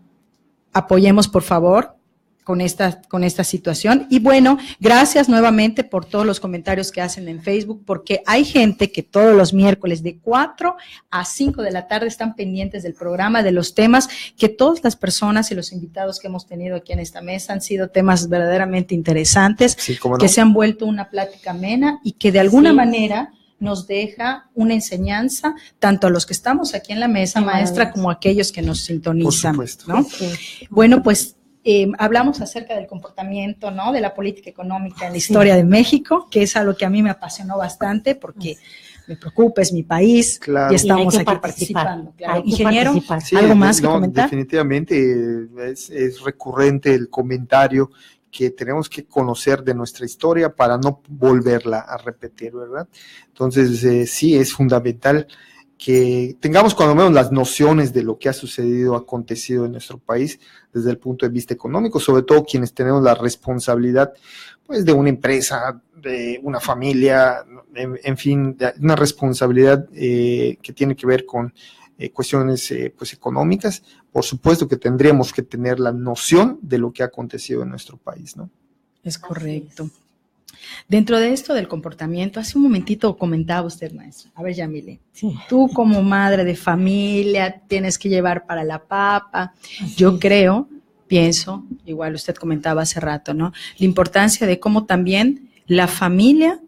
Apoyemos, por favor, con esta situación. Y bueno, gracias nuevamente por todos los comentarios que hacen en Facebook, porque hay gente que todos los miércoles de 4 a 5 de la tarde están pendientes del programa, de los temas que todas las personas y los invitados que hemos tenido aquí en esta mesa han sido temas verdaderamente interesantes, sí, ¿cómo no? Que se han vuelto una plática amena y que de alguna manera nos deja una enseñanza tanto a los que estamos aquí en la mesa, maestra, como a aquellos que nos sintonizan, por supuesto, ¿no? Bueno, pues hablamos acerca del comportamiento, ¿no?, de la política económica en la historia de México, que es algo que a mí me apasionó bastante porque me preocupa, es mi país, y estamos aquí participando. Claro. Ingeniero, sí, ¿algo más que comentar? Definitivamente es recurrente el comentario que tenemos que conocer de nuestra historia para no volverla a repetir, ¿verdad? Entonces, sí, es fundamental que tengamos cuando menos las nociones de lo que ha sucedido, acontecido en nuestro país desde el punto de vista económico, sobre todo quienes tenemos la responsabilidad pues de una empresa, de una familia, en fin, de una responsabilidad que tiene que ver con cuestiones pues económicas. Por supuesto que tendríamos que tener la noción de lo que ha acontecido en nuestro país, ¿no? Es correcto. Dentro de esto del comportamiento, hace un momentito comentaba usted, maestra. A ver, Yamile, Sí. tú como madre de familia tienes que llevar para la papa. Yo creo, pienso, igual usted comentaba hace rato, ¿no? La importancia de cómo también la familia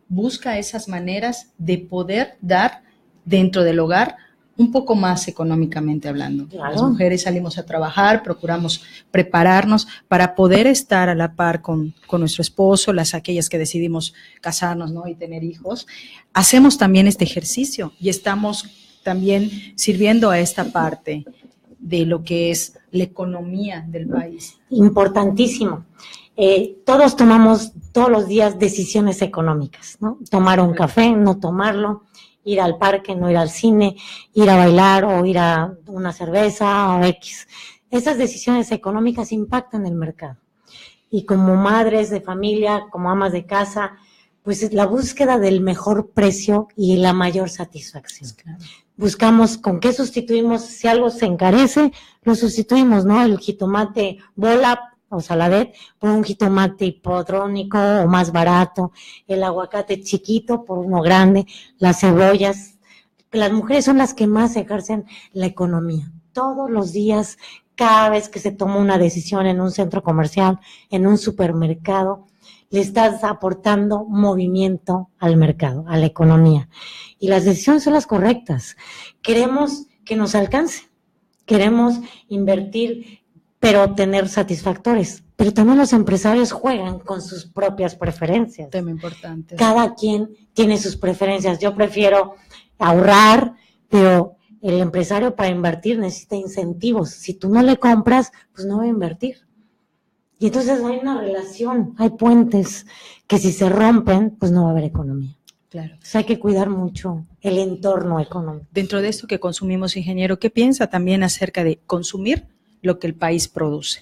busca esas maneras de poder dar dentro del hogar un poco más económicamente hablando. Claro. Las mujeres salimos a trabajar, procuramos prepararnos para poder estar a la par con nuestro esposo, aquellas que decidimos casarnos, ¿no? Y tener hijos. Hacemos también este ejercicio y estamos también sirviendo a esta parte de lo que es la economía del país. Importantísimo. Todos tomamos todos los días decisiones económicas, ¿no? Tomar un café, no tomarlo, ir al parque, no ir al cine, ir a bailar o ir a una cerveza o X. Esas decisiones económicas impactan el mercado. Y como madres de familia, como amas de casa, pues es la búsqueda del mejor precio y la mayor satisfacción. Claro. Buscamos con qué sustituimos, si algo se encarece, lo sustituimos, ¿no? El jitomate bola o saladet por un jitomate hipodrónico o más barato, el aguacate chiquito por uno grande, las cebollas. Las mujeres son las que más ejercen la economía. Todos los días, cada vez que se toma una decisión en un centro comercial, en un supermercado, le estás aportando movimiento al mercado, a la economía. Y las decisiones son las correctas. Queremos que nos alcance, queremos invertir, pero tener satisfactores. Pero también los empresarios juegan con sus propias preferencias. Tema importante. Cada quien tiene sus preferencias. Yo prefiero ahorrar, pero el empresario para invertir necesita incentivos. Si tú no le compras, pues no va a invertir. Y entonces hay una relación, hay puentes que si se rompen, pues no va a haber economía. Claro. Entonces hay que cuidar mucho el entorno económico. Dentro de esto que consumimos, ingeniero, ¿qué piensa también acerca de consumir lo que el país produce?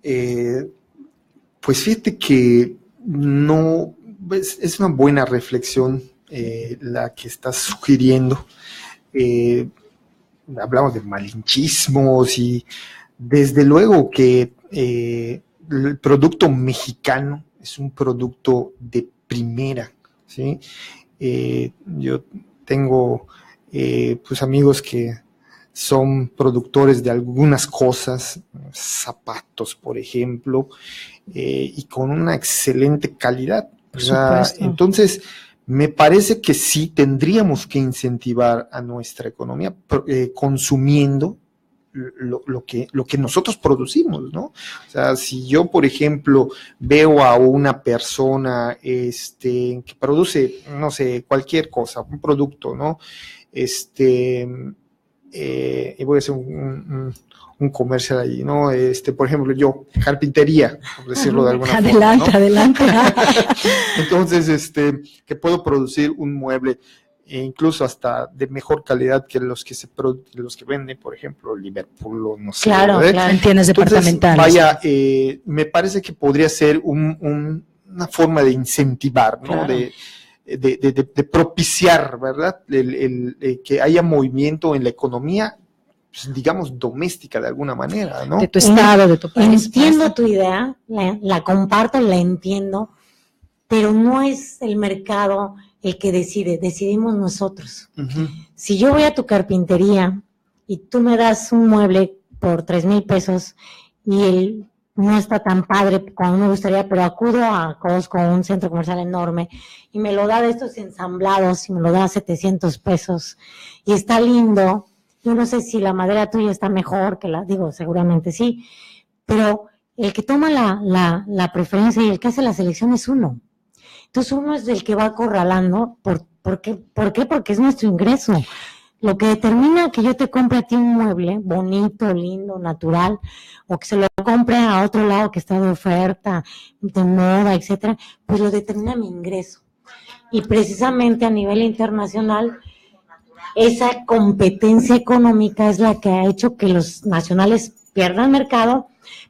Pues fíjate que no, es una buena reflexión la que estás sugiriendo. Hablamos de malinchismos y desde luego que el producto mexicano es un producto de primera, ¿sí? Yo tengo pues amigos que son productores de algunas cosas, zapatos, por ejemplo, y con una excelente calidad. Entonces, me parece que sí tendríamos que incentivar a nuestra economía consumiendo lo que nosotros producimos, ¿no? O sea, si yo, por ejemplo, veo a una persona que produce, no sé, cualquier cosa, un producto, ¿no? Y voy a hacer un comercial ahí, ¿no? Por ejemplo, yo, carpintería, por decirlo de alguna forma, ¿no? Adelante. Entonces, que puedo producir un mueble incluso hasta de mejor calidad que los que venden, por ejemplo, Liverpool o no sé. Claro, claro. En tiendas departamentales. Vaya, me parece que podría ser una forma de incentivar, ¿no? Claro. De propiciar, ¿verdad? Que haya movimiento en la economía, pues, digamos, doméstica de alguna manera, ¿no? De tu estado, de tu país. Entiendo tu idea, la comparto, la entiendo, pero no es el mercado el que decide, decidimos nosotros. Uh-huh. Si yo voy a tu carpintería y tú me das un mueble por 3,000 pesos y él no está tan padre como me gustaría, pero acudo a Costco, un centro comercial enorme, y me lo da de estos ensamblados y me lo da a 700 pesos y está lindo. Yo no sé si la madera tuya está mejor que seguramente sí, pero el que toma la preferencia y el que hace la selección es uno. Entonces uno es el que va acorralando. ¿Por qué? Porque es nuestro ingreso. Lo que determina que yo te compre a ti un mueble bonito, lindo, natural, o que se lo compre a otro lado que está de oferta, de moda, etcétera, pues lo determina mi ingreso. Y precisamente a nivel internacional, esa competencia económica es la que ha hecho que los nacionales pierdan mercado,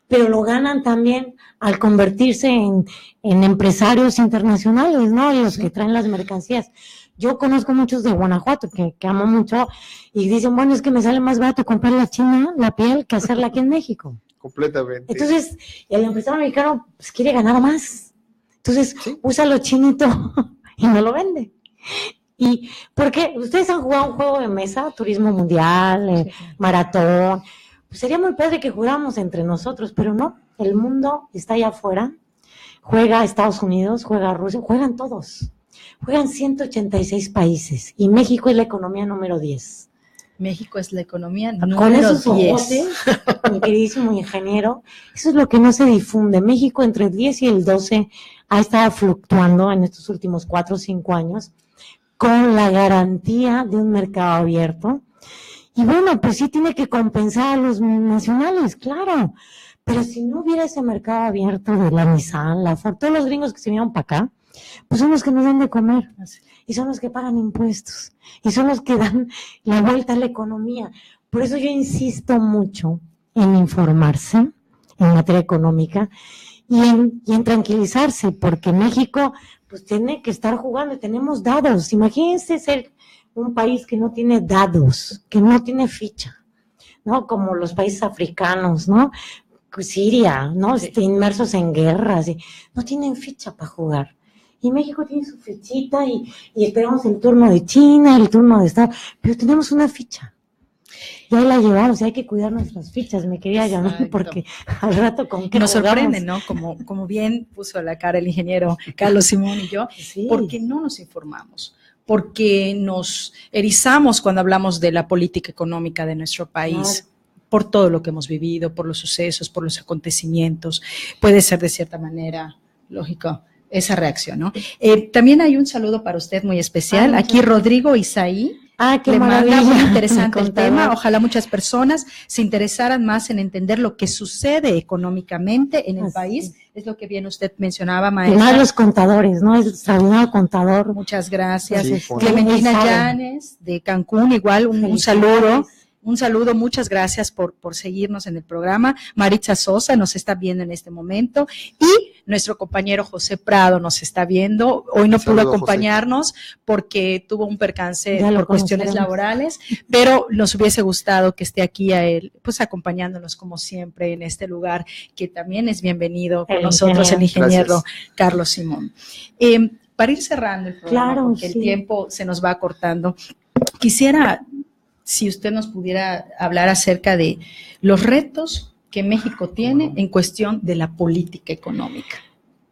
pero lo ganan también al convertirse en empresarios internacionales, ¿no? Los que traen las mercancías. Yo conozco muchos de Guanajuato que amo mucho y dicen, bueno, es que me sale más barato comprar la China, la piel, que hacerla aquí en México. Completamente. Entonces, el empresario mexicano pues, quiere ganar más. Entonces, usa lo chinito y no lo vende. Y porque ustedes han jugado un juego de mesa, turismo mundial, maratón, pues sería muy padre que jugáramos entre nosotros, pero no, el mundo está allá afuera, juega Estados Unidos, juega Rusia, juegan todos, juegan 186 países y México es la economía número 10. México es la economía Con número esos 10. mi queridísimo ingeniero, eso es lo que no se difunde. México entre el 10 y el 12 ha estado fluctuando en estos últimos 4 o 5 años con la garantía de un mercado abierto. Y bueno, pues sí tiene que compensar a los nacionales, claro. Pero si no hubiera ese mercado abierto de la Nissan, la Ford, todos los gringos que se vinieron para acá, pues son los que nos dan de comer. Y son los que pagan impuestos. Y son los que dan la vuelta a la economía. Por eso yo insisto mucho en informarse en materia económica y en tranquilizarse, porque México pues tiene que estar jugando y tenemos dados. Imagínense ser un país que no tiene dados, que no tiene ficha, ¿no? Como los países africanos, ¿no? Siria, ¿no? Inmersos en guerras, no tienen ficha para jugar. Y México tiene su fichita y esperamos el turno de China, el turno de Estados, pero tenemos una ficha. Y ahí la llevamos, y hay que cuidar nuestras fichas, me quería llamar, porque al rato con qué nos jugamos. sorprende, ¿no? Como bien puso la cara el ingeniero Carlos Simón y yo, porque no nos informamos, porque nos erizamos cuando hablamos de la política económica de nuestro país. Por todo lo que hemos vivido, por los sucesos, por los acontecimientos, puede ser de cierta manera lógico esa reacción, ¿no? También hay un saludo para usted muy especial. Aquí Rodrigo Isaí. Qué le maravilla. manda, muy interesante el tema. Ojalá muchas personas se interesaran más en entender lo que sucede económicamente en el país. Es lo que bien usted mencionaba, maestra. Y más los contadores, ¿no? El extraordinario contador. Muchas gracias. Sí, Clementina Llanes, de Cancún, igual un saludo. Un saludo, muchas gracias por seguirnos en el programa. Maritza Sosa nos está viendo en este momento y nuestro compañero José Prado nos está viendo. Hoy no pudo acompañarnos porque tuvo un percance por cuestiones laborales, pero nos hubiese gustado que esté aquí a él, pues acompañándonos como siempre en este lugar, que también es bienvenido con nosotros el ingeniero Carlos Simón. Para ir cerrando el programa, porque el tiempo se nos va acortando, quisiera, si usted nos pudiera hablar acerca de los retos que México tiene en cuestión de la política económica.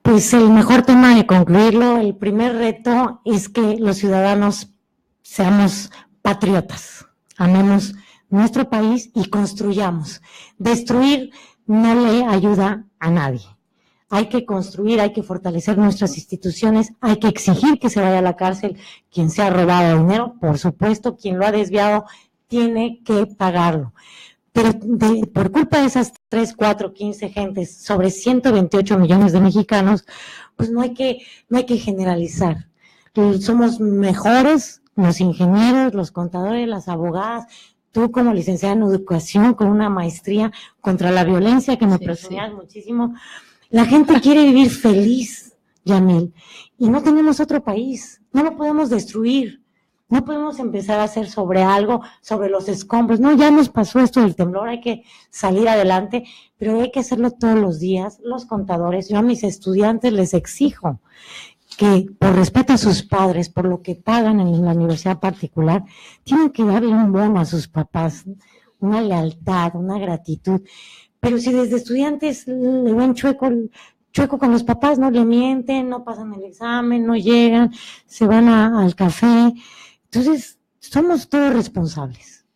Pues el mejor tema de concluirlo, el primer reto es que los ciudadanos seamos patriotas, amemos nuestro país y construyamos. Destruir no le ayuda a nadie. Hay que construir, hay que fortalecer nuestras instituciones, hay que exigir que se vaya a la cárcel quien se ha robado dinero, por supuesto, quien lo ha desviado tiene que pagarlo. Pero por culpa de esas 3, 4, 15 gentes sobre 128 millones de mexicanos, pues no hay que generalizar. Somos mejores los ingenieros, los contadores, las abogadas, tú como licenciada en educación con una maestría contra la violencia que me presumías muchísimo. La gente quiere vivir feliz, Yamil, y no tenemos otro país, no lo podemos destruir, no podemos empezar a hacer sobre algo, sobre los escombros, no, ya nos pasó esto del temblor, hay que salir adelante, pero hay que hacerlo todos los días, los contadores, yo a mis estudiantes les exijo que por respeto a sus padres, por lo que pagan en la universidad particular, tienen que darle un bono a sus papás, una lealtad, una gratitud. Pero si desde estudiantes le ven chueco con los papás, no le mienten, no pasan el examen, no llegan, se van al café. Entonces, somos todos responsables.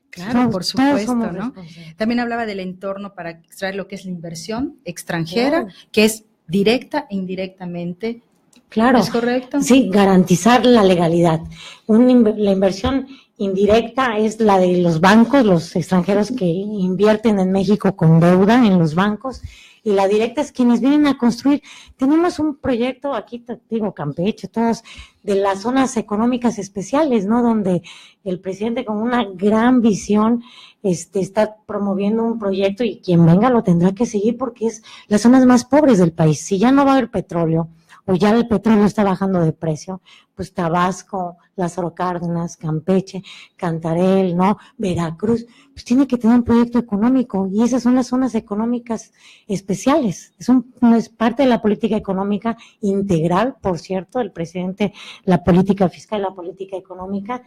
Claro, por supuesto, ¿no? También hablaba del entorno para extraer lo que es la inversión extranjera, que es directa e indirectamente. Claro. ¿Es correcto? Sí, garantizar la legalidad. La inversión indirecta es la de los bancos, los extranjeros que invierten en México con deuda en los bancos. y la directa es quienes vienen a construir. Tenemos un proyecto aquí, te digo, Campeche, todos, de las zonas económicas especiales, ¿no? Donde el presidente con una gran visión está promoviendo un proyecto y quien venga lo tendrá que seguir porque es las zonas más pobres del país. Si ya no va a haber petróleo, o ya el petróleo está bajando de precio, pues Tabasco, Lázaro Cárdenas, Campeche, Cantarell, ¿no? Veracruz, pues tiene que tener un proyecto económico y esas son las zonas económicas especiales. Es parte de la política económica integral, por cierto, el presidente, la política fiscal, la política económica,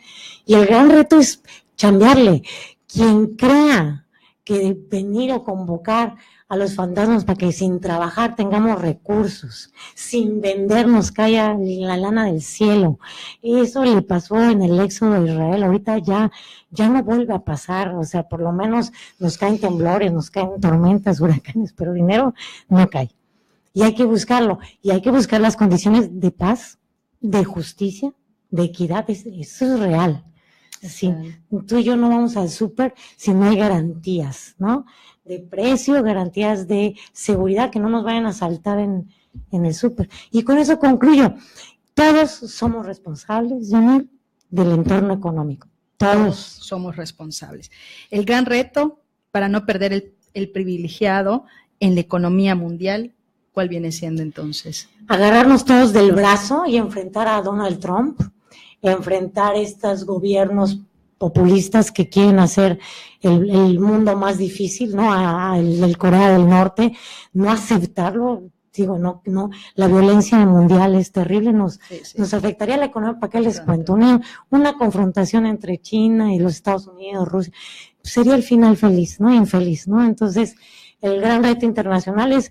y el gran reto es chambearle. Quien crea que venir o convocar a los fantasmas para que sin trabajar tengamos recursos, sin vendernos caiga la lana del cielo. Eso le pasó en el éxodo de Israel, ahorita ya no vuelve a pasar, o sea, por lo menos nos caen temblores, nos caen tormentas, huracanes, pero dinero no cae. Y hay que buscarlo, y hay que buscar las condiciones de paz, de justicia, de equidad, eso es real. Sí, tú y yo no vamos al súper si no hay garantías, ¿no? De precio, garantías de seguridad, que no nos vayan a saltar en el súper. Y con eso concluyo. Todos somos responsables, Janel, del entorno económico. Todos somos responsables. El gran reto para no perder el privilegiado en la economía mundial, ¿cuál viene siendo entonces? Agarrarnos todos del brazo y enfrentar a Donald Trump, enfrentar estos gobiernos populistas que quieren hacer el mundo más difícil, ¿no? El Corea del Norte, no aceptarlo, digo, no, la violencia mundial es terrible, nos afectaría la economía. ¿Para qué les cuento? Una confrontación entre China y los Estados Unidos, Rusia, sería el final feliz, ¿no? Infeliz, ¿no? Entonces, el gran reto internacional es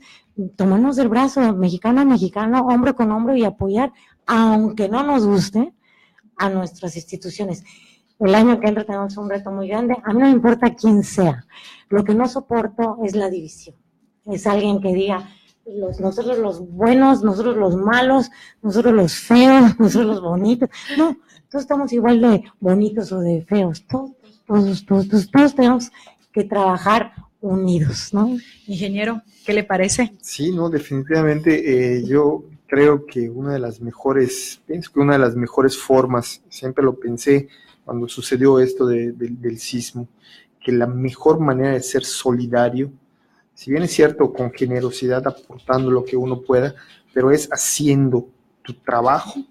tomarnos del brazo, mexicano a mexicano, hombre con hombre, y apoyar, aunque no nos guste, a nuestras instituciones. El año que entra tenemos un reto muy grande. A mí no me importa quién sea. Lo que no soporto es la división. Es alguien que diga, nosotros los buenos, nosotros los malos, nosotros los feos, nosotros los bonitos. No, todos estamos igual de bonitos o de feos. Todos tenemos que trabajar unidos, ¿no? Ingeniero, ¿qué le parece? Sí, no, definitivamente yo creo que pienso que una de las mejores formas, siempre lo pensé cuando sucedió esto del sismo, que la mejor manera de ser solidario, si bien es cierto, con generosidad, aportando lo que uno pueda, pero es haciendo tu trabajo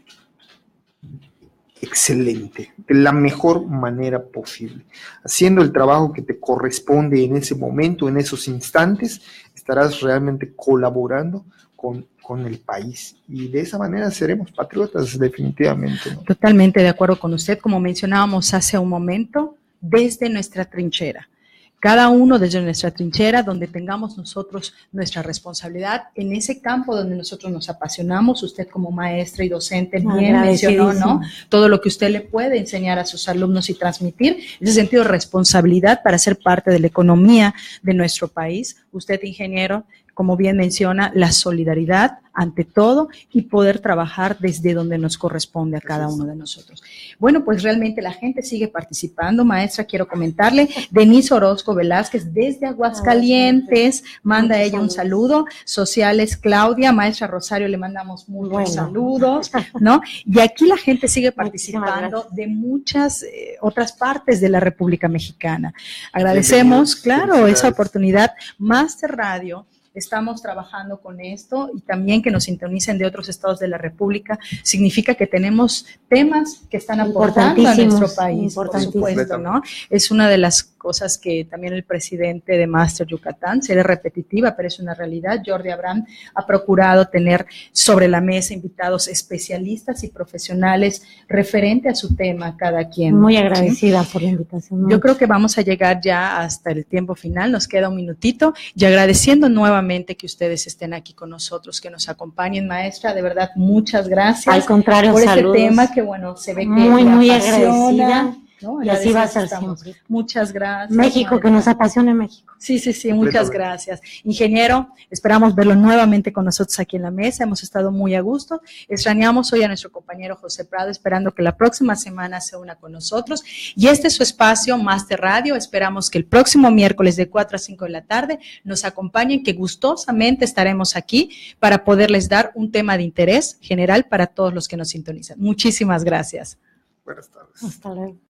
excelente, de la mejor manera posible. Haciendo el trabajo que te corresponde en ese momento, en esos instantes, estarás realmente colaborando con el país, y de esa manera seremos patriotas definitivamente, ¿no? Totalmente de acuerdo con usted, como mencionábamos hace un momento, desde nuestra trinchera. Cada uno desde nuestra trinchera, donde tengamos nosotros nuestra responsabilidad, en ese campo donde nosotros nos apasionamos. Usted como maestra y docente bien mencionó, ¿no? Todo lo que usted le puede enseñar a sus alumnos y transmitir, en ese sentido, responsabilidad para ser parte de la economía de nuestro país. Usted, ingeniero, como bien menciona, la solidaridad ante todo y poder trabajar desde donde nos corresponde a cada uno de nosotros. Bueno, pues realmente la gente sigue participando. Maestra, quiero comentarle, Denise Orozco Velázquez desde Aguascalientes, manda ella un saludo. Sociales, Claudia, maestra Rosario, le mandamos muchos saludos, ¿no? Y aquí la gente sigue participando de muchas otras partes de la República Mexicana. Agradecemos, claro, esa oportunidad. Master Radio, estamos trabajando con esto, y también que nos sintonicen de otros estados de la República significa que tenemos temas que están aportando a nuestro país, por supuesto, ¿no? Es una de las cosas que también el presidente de Master Yucatán, seré repetitiva, pero es una realidad. Jordi Abraham ha procurado tener sobre la mesa invitados especialistas y profesionales referente a su tema, cada quien. Muy agradecida, ¿sí?, por la invitación. Yo creo que vamos a llegar ya hasta el tiempo final, nos queda un minutito, y agradeciendo nuevamente que ustedes estén aquí con nosotros, que nos acompañen. Maestra, de verdad, muchas gracias. Al contrario, por saludos. este tema que, bueno, se ve que muy agradecida. ¿no? Y así va a ser Estamos. siempre. Muchas gracias. México, María. que nos apasione México. Sí, muchas gracias. Ingeniero, esperamos verlo nuevamente con nosotros aquí en la mesa, hemos estado muy a gusto. Extrañamos hoy a nuestro compañero José Prado, esperando que la próxima semana se una con nosotros. Y este es su espacio, Máster Radio, esperamos que el próximo miércoles de 4 a 5 de la tarde nos acompañen, que gustosamente estaremos aquí para poderles dar un tema de interés general para todos los que nos sintonizan. Muchísimas gracias. Buenas tardes. Hasta luego.